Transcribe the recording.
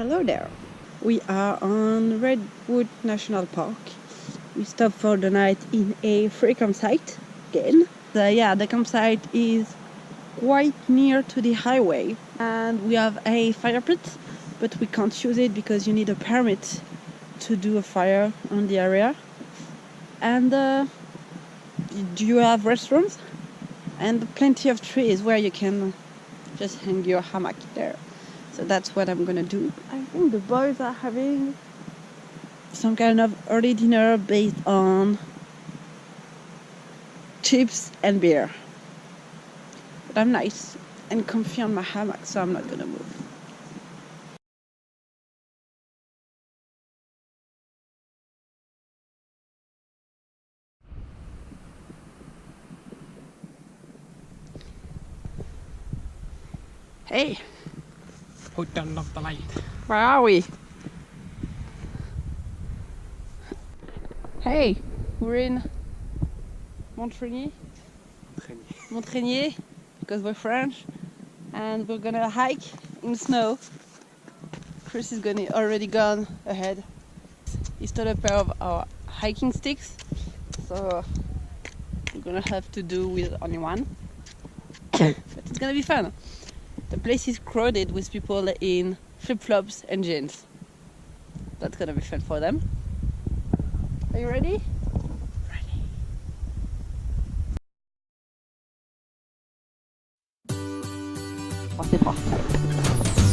Hello there. We are on Redwood National Park. We stopped for the night in a free campsite again. The campsite is quite near to the highway, and we have a fire pit, but we can't use it because you need a permit to do a fire on the area. And you have restrooms and plenty of trees where you can just hang your hammock there. So that's what I'm gonna do. I think the boys are having some kind of early dinner based on chips and beer. But I'm nice and comfy on my hammock, so I'm not gonna move. Hey, Who turned off the light? where are we? Hey, we're in Montrenier, because we're French, and we're gonna hike in snow. Chris is already gone ahead. He stole a pair of our hiking sticks, so we're gonna have to do with only one. But it's gonna be fun. The place is crowded with people in flip-flops and jeans. That's gonna be fun for them. Are you ready? Ready. C'est parti.